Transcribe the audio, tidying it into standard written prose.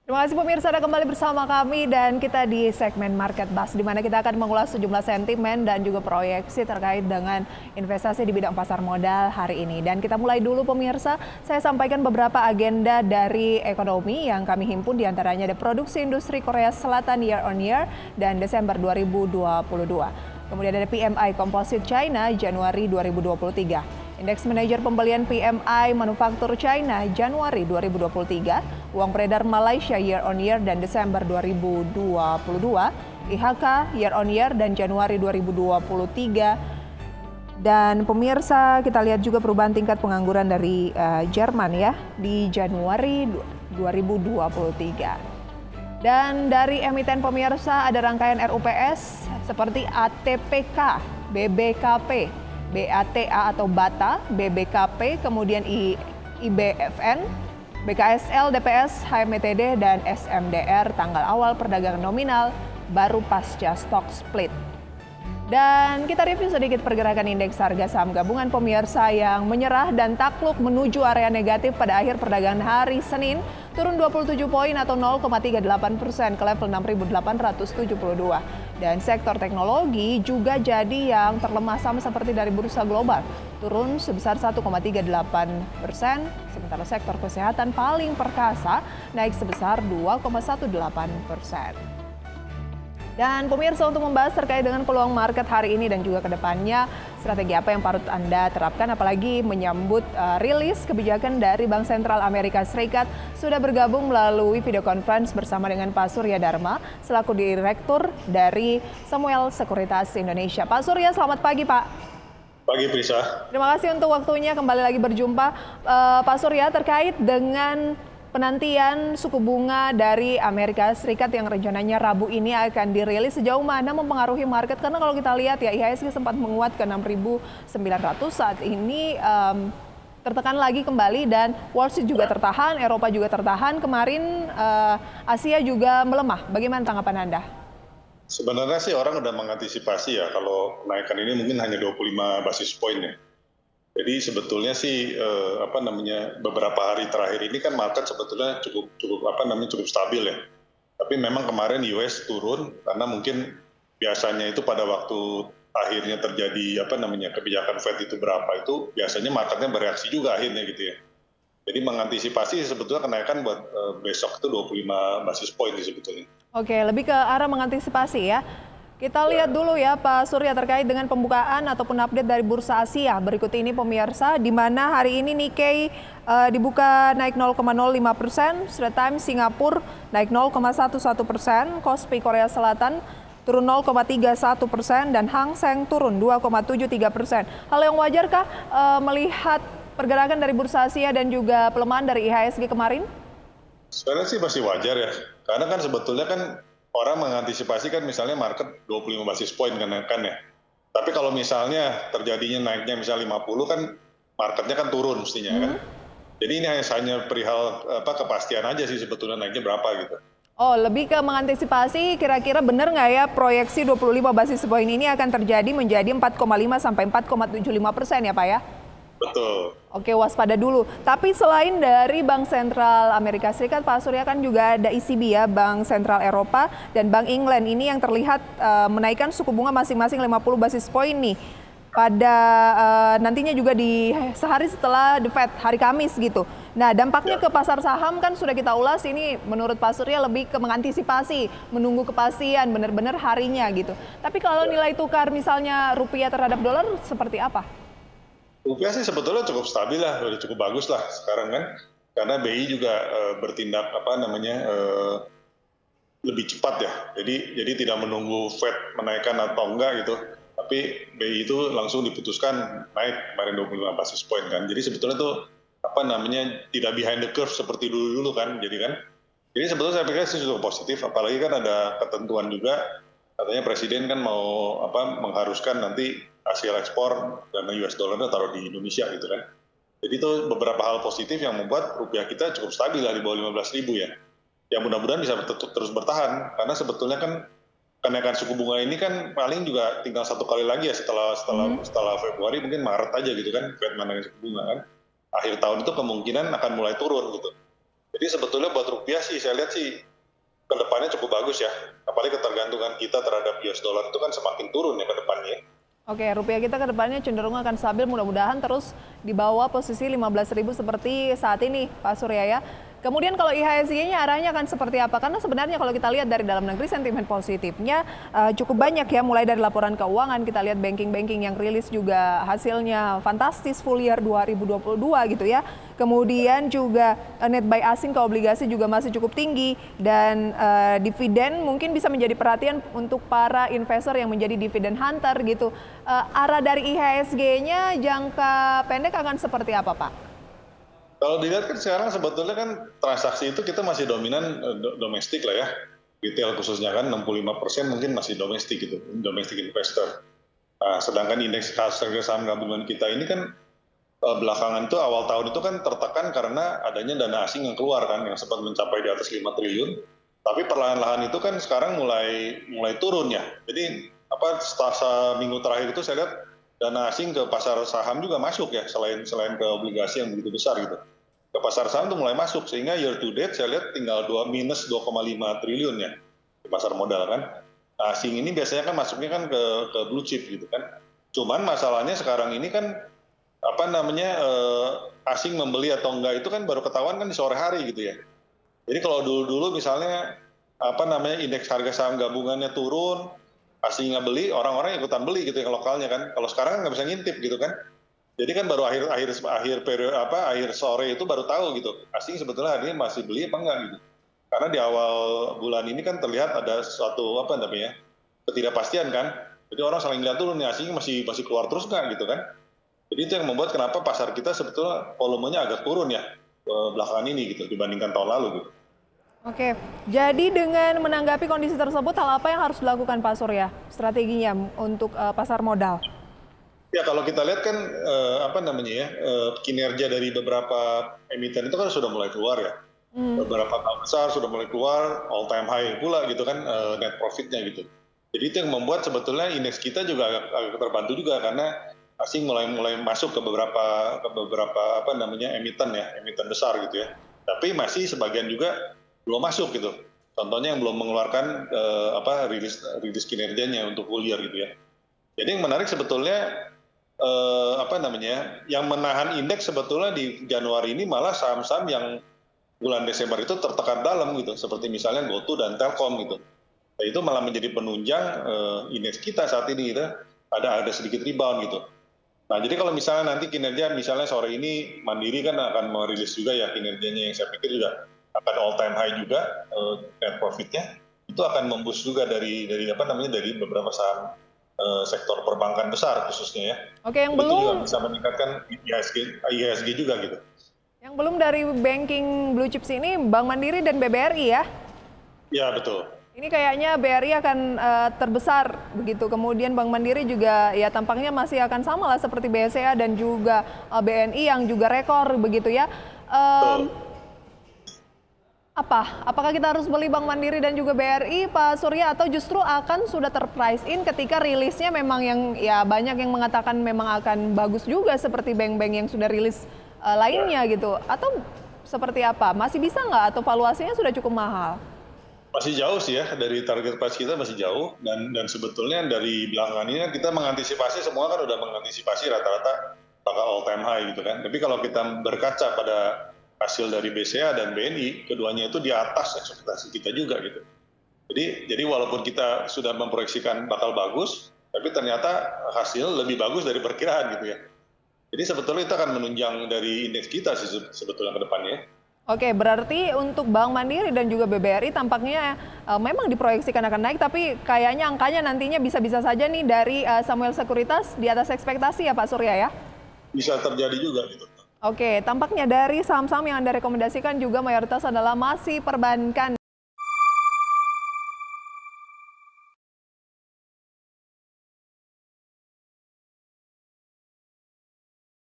Terima kasih pemirsa Anda kembali bersama kami dan kita di segmen Market Buzz di mana kita akan mengulas sejumlah sentimen dan juga proyeksi terkait dengan investasi di bidang pasar modal hari ini. Dan kita mulai dulu pemirsa, saya sampaikan beberapa agenda dari ekonomi yang kami himpun diantaranya ada produksi industri Korea Selatan year on year dan Desember 2022. Kemudian ada PMI Composite China Januari 2023. Indeks manajer pembelian PMI Manufaktur China Januari 2023, uang beredar Malaysia year on year dan Desember 2022, IHK year on year dan Januari 2023. Dan pemirsa kita lihat juga perubahan tingkat pengangguran dari Jerman ya di Januari 2023. Dan dari emiten pemirsa ada rangkaian RUPS seperti ATPK, BBKP, BATA atau BATA, BBKP, kemudian IBFN, BKSL, DPS, HMTD, dan SMDR tanggal awal perdagangan nominal baru pasca stock split. Dan kita review sedikit pergerakan indeks harga saham gabungan pemirsa yang menyerah dan takluk menuju area negatif pada akhir perdagangan hari Senin, turun 27 poin atau 0,38% ke level 6.872. Dan sektor teknologi juga jadi yang terlemah sama seperti dari bursa global, turun sebesar 1,38%, sementara sektor kesehatan paling perkasa naik sebesar 2,18%. Dan pemirsa untuk membahas terkait dengan peluang market hari ini dan juga ke depannya, strategi apa yang patut Anda terapkan apalagi menyambut rilis kebijakan dari Bank Sentral Amerika Serikat, sudah bergabung melalui video conference bersama dengan Pak Surya Dharma selaku Direktur dari Samuel Sekuritas Indonesia. Pak Surya, selamat pagi Pak. Pagi Prisa. Terima kasih untuk waktunya, kembali lagi berjumpa. Pak Surya, terkait dengan penantian suku bunga dari Amerika Serikat yang rencananya Rabu ini akan dirilis, sejauh mana mempengaruhi market? Karena kalau kita lihat ya IHSG sempat menguat ke 6.900, saat ini tertekan lagi kembali dan Wall Street juga tertahan, Eropa juga tertahan, kemarin Asia juga melemah. Bagaimana tanggapan Anda? Sebenarnya sih orang udah mengantisipasi ya kalau kenaikan ini mungkin hanya 25 basis point ya. Jadi sebetulnya sih beberapa hari terakhir ini kan market sebetulnya cukup stabil ya. Tapi memang kemarin US turun karena mungkin biasanya itu pada waktu akhirnya terjadi kebijakan Fed itu berapa itu biasanya marketnya bereaksi juga akhirnya gitu ya. Jadi mengantisipasi sebetulnya kenaikan buat besok itu 25 basis point sebetulnya. Oke, lebih ke arah mengantisipasi ya. Kita lihat dulu ya Pak Surya terkait dengan pembukaan ataupun update dari Bursa Asia. Berikut ini pemirsa, di mana hari ini Nikkei dibuka naik 0,05%, Straits Times Singapura naik 0,11%, Kospi Korea Selatan turun 0,31% dan Hang Seng turun 2,73%. Hal yang wajarkah melihat pergerakan dari Bursa Asia dan juga pelemahan dari IHSG kemarin? Sebenarnya sih masih wajar ya, karena kan sebetulnya kan orang mengantisipasi kan misalnya market 25 basis point kenaikan ya. Tapi kalau misalnya terjadinya naiknya misalnya 50 kan marketnya kan turun mestinya kan. Jadi ini hanya perihal kepastian aja sih sebetulnya naiknya berapa gitu. Oh, lebih ke mengantisipasi kira-kira benar nggak ya proyeksi 25 basis point ini akan terjadi menjadi 4,5 sampai 4,75% ya Pak ya? Betul. Oke, waspada dulu. Tapi selain dari Bank Sentral Amerika Serikat, Pak Surya, kan juga ada ECB ya, Bank Sentral Eropa dan Bank England ini yang terlihat menaikkan suku bunga masing-masing 50 basis point nih. Pada nantinya juga di sehari setelah The Fed, hari Kamis gitu. Nah, dampaknya ke pasar saham kan sudah kita ulas, ini menurut Pak Surya lebih ke mengantisipasi, menunggu kepastian benar-benar harinya gitu. Tapi kalau nilai tukar misalnya rupiah terhadap dolar seperti apa? Rupiah sih sebetulnya cukup stabil lah, udah cukup bagus lah sekarang kan, karena BI juga bertindak lebih cepat ya. Jadi tidak menunggu Fed menaikkan atau enggak gitu, tapi BI itu langsung diputuskan naik kemarin 25 basis point kan. Jadi sebetulnya tuh tidak behind the curve seperti dulu kan, jadi sebetulnya saya pikir sih cukup positif, apalagi kan ada ketentuan juga katanya presiden kan mau mengharuskan nanti hasil ekspor dan US dollarnya taruh di Indonesia gitu kan. Jadi itu beberapa hal positif yang membuat rupiah kita cukup stabil lah di bawah 15.000 ya. Yang mudah-mudahan bisa terus bertahan karena sebetulnya kan kenaikan suku bunga ini kan paling juga tinggal satu kali lagi ya setelah Februari, mungkin Maret aja gitu kan Fed menaikkan suku bunga kan. Akhir tahun itu kemungkinan akan mulai turun gitu. Jadi sebetulnya buat rupiah sih saya lihat sih ke depannya cukup bagus ya. Apalagi ketergantungan kita terhadap US dollar itu kan semakin turun ya ke depannya. Oke, rupiah kita ke depannya cenderung akan stabil, mudah-mudahan terus di bawah posisi 15.000 seperti saat ini, Pak Surya ya. Kemudian kalau IHSG-nya arahnya akan seperti apa? Karena sebenarnya kalau kita lihat dari dalam negeri sentimen positifnya cukup banyak ya, mulai dari laporan keuangan, kita lihat banking-banking yang rilis juga hasilnya fantastis full year 2022 gitu ya. Kemudian juga net buy asing ke obligasi juga masih cukup tinggi dan dividen mungkin bisa menjadi perhatian untuk para investor yang menjadi dividen hunter gitu. Arah dari IHSG-nya jangka pendek akan seperti apa, Pak? Kalau dilihat kan sekarang sebetulnya kan transaksi itu kita masih dominan domestik lah ya. Retail khususnya kan 65% mungkin masih domestik gitu, domestic investor. Nah, sedangkan indeks harga saham gabungan kita ini kan belakangan itu awal tahun itu kan tertekan karena adanya dana asing yang keluar kan, yang sempat mencapai di atas 5 triliun. Tapi perlahan-lahan itu kan sekarang mulai turun ya. Jadi setelah minggu terakhir itu saya lihat dana asing ke pasar saham juga masuk ya, selain ke obligasi yang begitu besar gitu. Ke pasar saham itu mulai masuk, sehingga year to date saya lihat tinggal minus 2,5 triliun ya di pasar modal kan. Nah, asing ini biasanya kan masuknya kan ke blue chip gitu kan. Cuman masalahnya sekarang ini kan asing membeli atau enggak itu kan baru ketahuan kan di sore hari gitu ya. Jadi kalau dulu misalnya indeks harga saham gabungannya turun, asingnya beli, orang-orang ikutan beli gitu yang lokalnya kan. Kalau sekarang kan nggak bisa ngintip gitu kan. Jadi kan baru akhir sore itu baru tahu gitu. Asing sebetulnya hari ini masih beli apa enggak gitu. Karena di awal bulan ini kan terlihat ada suatu ketidakpastian kan. Jadi orang saling lihat dulu nih asing masih keluar terus nggak gitu kan. Jadi itu yang membuat kenapa pasar kita sebetulnya volumenya agak turun ya belakangan ini gitu dibandingkan tahun lalu gitu. Oke, jadi dengan menanggapi kondisi tersebut, hal apa yang harus dilakukan Pak Surya strateginya untuk pasar modal? Ya kalau kita lihat kan kinerja dari beberapa emiten itu kan sudah mulai keluar ya. Beberapa bank besar sudah mulai keluar all time high pula gitu kan net profitnya gitu. Jadi itu yang membuat sebetulnya indeks kita juga agak terbantu juga karena asing mulai masuk ke beberapa emiten besar gitu ya. Tapi masih sebagian juga belum masuk gitu. Contohnya yang belum mengeluarkan rilis kinerjanya untuk full year gitu ya. Jadi yang menarik sebetulnya yang menahan indeks sebetulnya di Januari ini malah saham-saham yang bulan Desember itu tertekan dalam gitu, seperti misalnya GoTo dan Telkom gitu. Nah, itu malah menjadi penunjang indeks kita saat ini gitu, ada sedikit rebound gitu. Nah, jadi kalau misalnya nanti kinerja misalnya sore ini Mandiri kan akan merilis juga ya kinerjanya yang saya pikir juga akan all time high juga net profitnya, itu akan memboost juga dari beberapa saham sektor perbankan besar khususnya ya. Oke, yang itu belum juga bisa meningkatkan IHSG juga gitu. Yang belum dari banking blue chips ini Bank Mandiri dan BBRI ya? Ya betul. Ini kayaknya BRI akan terbesar begitu. Kemudian Bank Mandiri juga ya tampaknya masih akan sama lah seperti BCA dan juga BNI yang juga rekor begitu ya. Apakah kita harus beli Bank Mandiri dan juga BRI, Pak Surya, atau justru akan sudah terprice in ketika rilisnya memang yang ya banyak yang mengatakan memang akan bagus juga seperti bank-bank yang sudah rilis lainnya gitu, atau seperti apa? Masih bisa nggak atau valuasinya sudah cukup mahal? Masih jauh sih ya dari target price kita, masih jauh dan sebetulnya dari belakangan ini kan kita mengantisipasi, semua kan udah mengantisipasi rata-rata bakal all time high gitu kan. Tapi kalau kita berkaca pada hasil dari BCA dan BNI, keduanya itu di atas ekspektasi kita juga gitu. Jadi walaupun kita sudah memproyeksikan bakal bagus, tapi ternyata hasil lebih bagus dari perkiraan gitu ya. Jadi sebetulnya itu akan menunjang dari indeks kita sih sebetulnya ke depannya. Oke, berarti untuk Bank Mandiri dan juga BBRI tampaknya memang diproyeksikan akan naik, tapi kayaknya angkanya nantinya bisa-bisa saja nih dari Samuel Sekuritas di atas ekspektasi ya Pak Surya ya? Bisa terjadi juga gitu. Oke, tampaknya dari saham-saham yang Anda rekomendasikan juga mayoritas adalah masih perbankan.